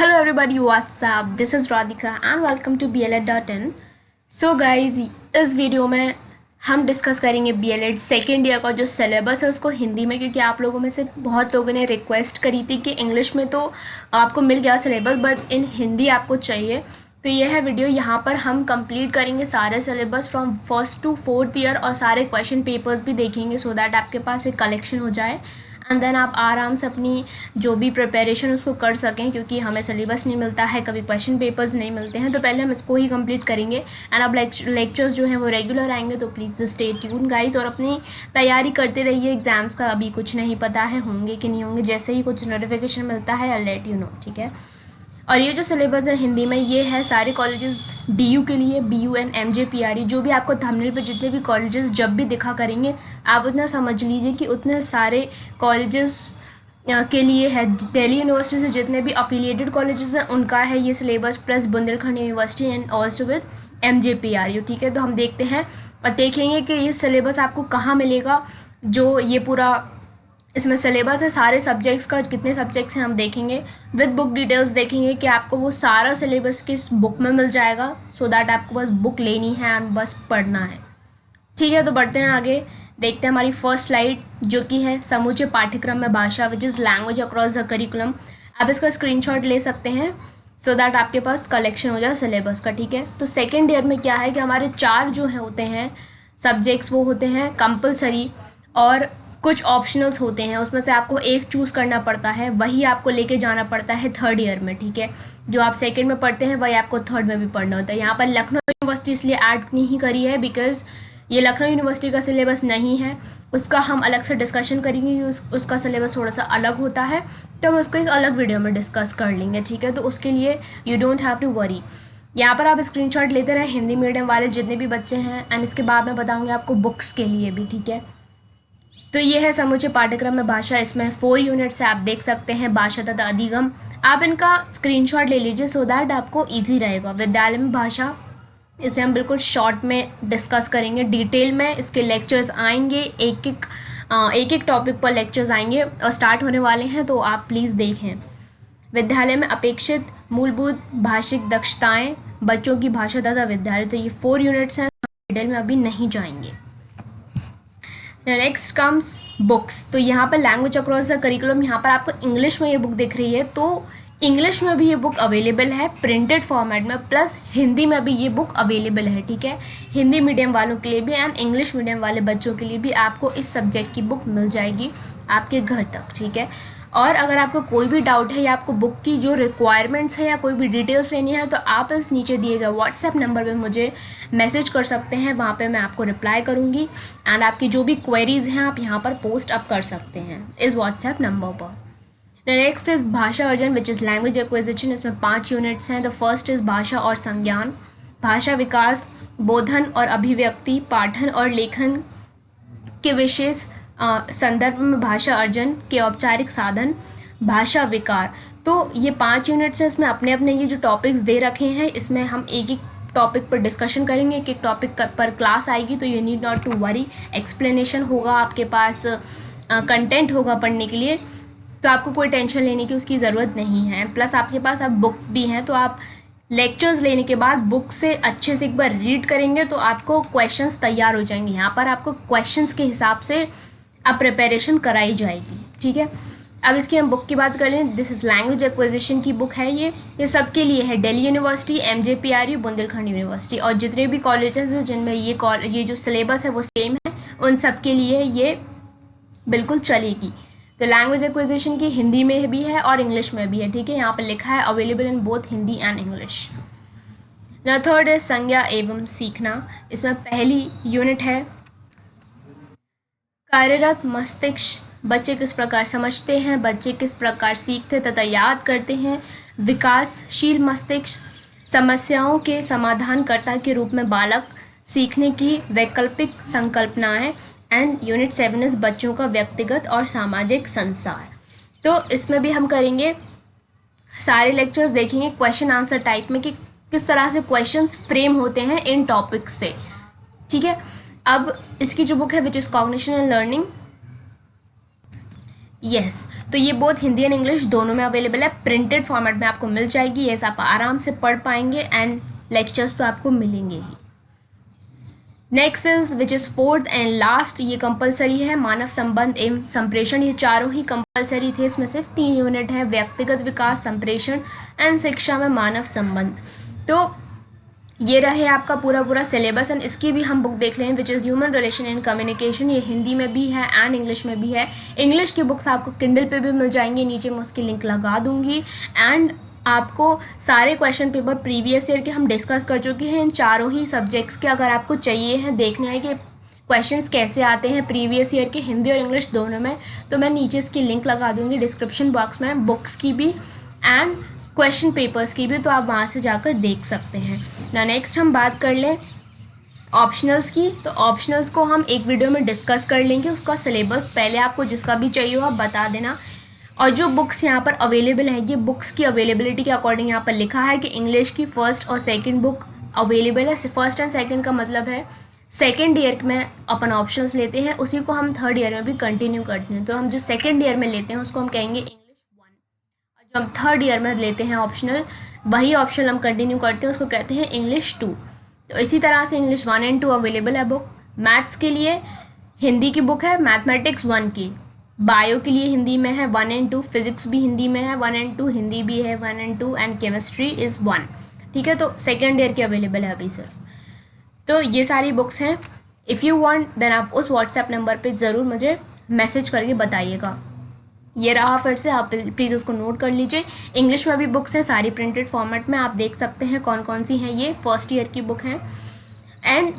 Hello everybody, what's up? This is Radhika and welcome to BLED.in. So guys, इस video में हम discuss करेंगे BLED second year का जो सिलेबस है उसको हिंदी में, क्योंकि आप लोगों में से बहुत लोगों ने रिक्वेस्ट करी थी कि इंग्लिश में तो आपको मिल गया सिलेबस बट इन हिंदी आपको चाहिए। तो यह है वीडियो, यहाँ पर हम कंप्लीट करेंगे सारे syllabus from first to fourth year और सारे क्वेश्चन पेपर्स भी देखेंगे सो दैट आपके पास एक कलेक्शन हो जाए एंड देन आप आराम से अपनी जो भी प्रिपरेशन उसको कर सकें, क्योंकि हमें सिलेबस नहीं मिलता है, कभी क्वेश्चन पेपर्स नहीं मिलते हैं। तो पहले हम इसको ही कंप्लीट करेंगे एंड अब लेक्चर्स जो हैं वो रेगुलर आएंगे, तो प्लीज़ स्टे ट्यून गाइस और अपनी तैयारी करते रहिए। एग्ज़ाम्स का अभी कुछ नहीं पता है होंगे कि नहीं होंगे, जैसे ही कुछ नोटिफिकेशन मिलता है आई लेट यू नो, ठीक है। और ये जो सिलेबस है हिंदी में ये है सारे कॉलेजेस DU के लिए, BU एंड MJPRE, जो भी आपको थंबनेल पे जितने भी कॉलेजेस जब भी दिखा करेंगे आप उतना समझ लीजिए कि उतने सारे कॉलेजेस के लिए है। दिल्ली यूनिवर्सिटी से जितने भी अफिलिएटेड कॉलेजेस हैं उनका है ये syllabus, plus Bundelkhand university and also with MJPRE, ठीक है। तो हम देखते हैं और देखेंगे कि ये सिलेबस आपको कहाँ मिलेगा। जो ये पूरा इसमें सिलेबस है सारे सब्जेक्ट्स का, कितने सब्जेक्ट्स हैं हम देखेंगे, विद बुक डिटेल्स देखेंगे कि आपको वो सारा सिलेबस किस बुक में मिल जाएगा, सो दैट आपको बस बुक लेनी है एंड बस पढ़ना है, ठीक है। तो बढ़ते हैं आगे, देखते हैं हमारी फर्स्ट स्लाइड जो कि है समूचे पाठ्यक्रम में भाषा which is language across the curriculum. आप इसका स्क्रीनशॉट ले सकते हैं सो दैट आपके पास कलेक्शन हो जाए सिलेबस का, ठीक है। तो सेकेंड ईयर में क्या है कि हमारे 4 जो हैं होते हैं सब्जेक्ट्स, वो होते हैं कंपलसरी और कुछ ऑप्शनल्स होते हैं, उसमें से आपको एक चूज़ करना पड़ता है, वही आपको लेके जाना पड़ता है थर्ड ईयर में, ठीक है। जो आप सेकंड में पढ़ते हैं वही आपको थर्ड में भी पढ़ना होता है। यहाँ पर लखनऊ यूनिवर्सिटी इसलिए ऐड नहीं करी है बिकॉज ये लखनऊ यूनिवर्सिटी का सिलेबस नहीं है, उसका हम अलग से डिस्कशन करेंगे कि उसका सिलेबस थोड़ा सा अलग होता है, तो हम उसको एक अलग वीडियो में डिस्कस कर लेंगे, ठीक है। तो उसके लिए you don't have to worry. यहाँ पर आप स्क्रीनशॉट लेते रहे हिंदी मीडियम वाले जितने भी बच्चे हैं, एंड इसके बाद मैं बताऊँगी आपको बुक्स के लिए भी, ठीक है। तो ये है समूचे पाठ्यक्रम में भाषा, इसमें 4 यूनिट्स से आप देख सकते हैं, भाषा तथा अधिगम। आप इनका स्क्रीनशॉट ले लीजिए सो दैट आपको इजी रहेगा। विद्यालय में भाषा, इसे हम बिल्कुल शॉर्ट में डिस्कस करेंगे, डिटेल में इसके लेक्चर्स आएंगे, एक एक टॉपिक पर लेक्चर्स आएंगे और स्टार्ट होने वाले हैं, तो आप प्लीज़ देखें। विद्यालय में अपेक्षित मूलभूत भाषिक दक्षताएँ, बच्चों की भाषा तथा विद्यालय, तो ये 4 यूनिट्स हैं, डिटेल में अभी नहीं जाएंगे। Next comes books. तो यहाँ पर लैंग्वेज अक्रॉस द करिकुलम, यहाँ पर आपको इंग्लिश में ये बुक दिख रही है, तो इंग्लिश में भी ये बुक अवेलेबल है प्रिंटेड फॉर्मेट में, प्लस हिंदी में भी ये बुक अवेलेबल है, ठीक है। हिंदी मीडियम वालों के लिए भी एंड इंग्लिश मीडियम वाले बच्चों के लिए भी आपको इस सब्जेक्ट की बुक मिल जाएगी आपके घर तक, ठीक है। और अगर आपको कोई भी डाउट है या आपको बुक की जो रिक्वायरमेंट्स है या कोई भी डिटेल्स लेनी है, तो आप इस नीचे दिए गए व्हाट्सएप नंबर पे मुझे मैसेज कर सकते हैं, वहाँ पे मैं आपको रिप्लाई करूँगी एंड आपकी जो भी क्वेरीज हैं आप यहाँ पर पोस्ट अप कर सकते हैं इस व्हाट्सएप नंबर पर। नेक्स्ट इज़ भाषा अर्जन विच इज़ लैंग्वेज एक्विजिशन, इसमें 5 यूनिट्स हैं। द फर्स्ट इज़ भाषा और संज्ञान, भाषा विकास, बोधन और अभिव्यक्ति, पाठन और लेखन के विशेष संदर्भ में भाषा अर्जन के औपचारिक साधन, भाषा विकार। तो ये 5 यूनिट्स हैं, इसमें अपने अपने ये जो टॉपिक्स दे रखे हैं, इसमें हम एक एक टॉपिक पर डिस्कशन करेंगे, एक एक टॉपिक पर क्लास आएगी, तो you need not to worry. Explanation होगा आपके पास, कंटेंट होगा पढ़ने के लिए, तो आपको कोई टेंशन लेने की उसकी ज़रूरत नहीं है। प्लस आपके पास अब बुक्स भी हैं, तो आप लेक्चर्स लेने के बाद बुक से अच्छे से एक बार रीड करेंगे तो आपको क्वेश्चंस तैयार हो जाएंगे। यहाँ पर आपको क्वेश्चंस के हिसाब से अब प्रिपरेशन कराई जाएगी, ठीक है। अब इसकी हम बुक की बात कर लें, दिस इज़ लैंग्वेज एक्विजिशन की बुक है ये सबके लिए है, Delhi university, MJPRE, Bundelkhand university और जितने भी कॉलेजेस हैं जिनमें ये जो सिलेबस है वो सेम है, उन सब के लिए ये बिल्कुल चलेगी। तो लैंग्वेज एक्विजिशन की हिंदी में भी है और इंग्लिश में भी है, ठीक है। यहाँ पर लिखा है available in both Hindi and English. Third है संज्ञा एवं सीखना, इसमें पहली यूनिट है कार्यरत मस्तिष्क, बच्चे किस प्रकार समझते हैं, बच्चे किस प्रकार सीखते तथा याद करते हैं, विकासशील मस्तिष्क, समस्याओं के समाधानकर्ता के रूप में बालक, सीखने की वैकल्पिक संकल्पनाएं, एंड यूनिट 7 इस बच्चों का व्यक्तिगत और सामाजिक संसार। तो इसमें भी हम करेंगे सारे लेक्चर्स देखेंगे क्वेश्चन आंसर टाइप में कि किस तरह से क्वेश्चंस फ्रेम होते हैं इन टॉपिक्स से, ठीक है। अब इसकी जो बुक है which is cognition and learning, yes, तो ये बोथ हिंदी एंड इंग्लिश दोनों में अवेलेबल है, प्रिंटेड फॉर्मेट में आपको मिल जाएगी। यस, आप आराम से पढ़ पाएंगे एंड लेक्चर्स तो आपको मिलेंगे ही। Next is which is fourth and last, ये कंपलसरी है, मानव संबंध एवं संप्रेषण। ये चारों ही कंपलसरी थे, इसमें सिर्फ 3 यूनिट है, व्यक्तिगत विकास, संप्रेषण एंड शिक्षा में मानव संबंध। तो ये रहे आपका पूरा पूरा सिलेबस एंड इसकी भी हम बुक देख लें which is human relation in communication. ये हिंदी में भी है एंड इंग्लिश में भी है। इंग्लिश की बुक्स आपको किंडल पे भी मिल जाएंगी, नीचे मैं उसकी लिंक लगा दूंगी। एंड आपको सारे क्वेश्चन पेपर प्रीवियस ईयर के हम डिस्कस कर चुके हैं इन चारों ही सब्जेक्ट्स के। अगर आपको चाहिए हैं, देखने है कि क्वेश्चंस कैसे आते हैं प्रीवियस ईयर के हिंदी और इंग्लिश दोनों में, तो मैं नीचे इसकी लिंक लगा दूंगी डिस्क्रिप्शन बॉक्स में, बुक्स की भी एंड क्वेश्चन पेपर्स की भी, तो आप वहाँ से जाकर देख सकते हैं ना। नेक्स्ट हम बात कर लें ऑप्शनल्स की, तो ऑप्शनल्स को हम एक वीडियो में डिस्कस कर लेंगे, उसका सिलेबस पहले आपको जिसका भी चाहिए हो आप बता देना। और जो बुक्स यहाँ पर अवेलेबल है, ये बुक्स की अवेलेबिलिटी के अकॉर्डिंग यहाँ पर लिखा है कि इंग्लिश की फर्स्ट और सेकंड बुक अवेलेबल है। फर्स्ट एंड सेकंड का मतलब है सेकंड ईयर में अपन ऑप्शंस लेते हैं, उसी को हम थर्ड ईयर में भी कंटिन्यू करते हैं। तो हम जो सेकंड ईयर में लेते हैं उसको हम कहेंगे इंग्लिश 1, और जो हम थर्ड ईयर में लेते हैं ऑप्शनल, वही ऑप्शनल हम कंटिन्यू करते हैं, उसको कहते हैं इंग्लिश 2। तो इसी तरह से इंग्लिश 1 एंड 2 अवेलेबल है बुक। मैथ्स के लिए हिंदी की बुक है मैथमेटिक्स 1 की, बायो के लिए हिंदी में है 1 एंड 2, फिजिक्स भी हिंदी में है 1 एंड 2, हिंदी भी है 1 एंड 2 एंड केमिस्ट्री इज़ 1। ठीक है, तो सेकेंड ईयर की अवेलेबल है अभी सिर्फ। तो ये सारी बुक्स हैं। इफ़ यू वांट देन आप उस व्हाट्सएप नंबर पे ज़रूर मुझे मैसेज करके बताइएगा। ये रहा, फिर से आप प्लीज़ उसको नोट कर लीजिए। इंग्लिश में भी बुक्स हैं सारी प्रिंटेड फॉर्मेट में, आप देख सकते हैं कौन कौन सी हैं। ये फर्स्ट ईयर की बुक हैं एंड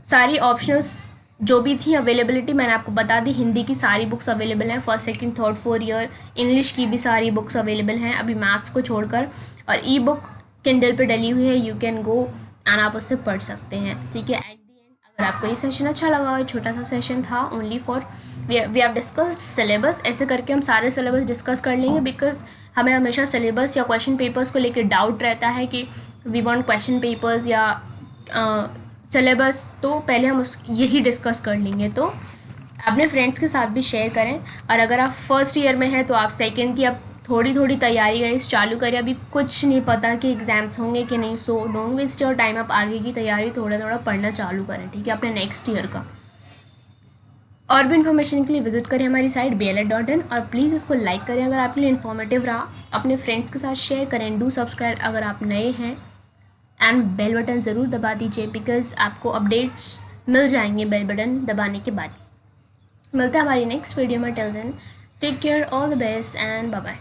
सारी ऑप्शनल्स जो भी थी अवेलेबिलिटी मैंने आपको बता दी। हिंदी की सारी बुक्स अवेलेबल हैं, first second third fourth year. English की भी सारी बुक्स अवेलेबल हैं अभी मैथ्स को छोड़कर, और ई बुक किंडल पे डली हुई है, यू कैन गो एंड आप उससे पढ़ सकते हैं। ठीक है, एट दी एंड अगर आपको ये सेशन अच्छा लगा, छोटा सा सेशन था only for we have discussed syllabus, ऐसे करके हम सारे सिलेबस डिस्कस कर लेंगे, बिकॉज हमें हमेशा सिलेबस या क्वेश्चन पेपर्स को लेकर डाउट रहता है कि वी वांट क्वेश्चन पेपर्स या सिलेबस, तो पहले हम यही डिस्कस कर लेंगे। तो अपने फ्रेंड्स के साथ भी शेयर करें, और अगर आप फर्स्ट ईयर में हैं तो आप सेकंड की अब थोड़ी थोड़ी तैयारी गाइस चालू करें। अभी कुछ नहीं पता कि एग्ज़ाम्स होंगे कि नहीं, so don't waste your time, आप आगे की तैयारी थोड़ा थोड़ा पढ़ना चालू करें। ठीक है, अपने नेक्स्ट ईयर का। और भी इन्फॉर्मेशन के लिए विजिट करें हमारी साइट bl.in, और प्लीज़ इसको लाइक करें अगर आपके लिए इन्फॉर्मेटिव रहा, अपने फ्रेंड्स के साथ शेयर करें, डू सब्सक्राइब अगर आप नए हैं, एंड बेल बटन ज़रूर दबा दीजिए बिकॉज आपको अपडेट्स मिल जाएंगे बेल बटन दबाने के बाद। मिलते हैं हमारी नेक्स्ट वीडियो में, till then take care, all the best and bye bye.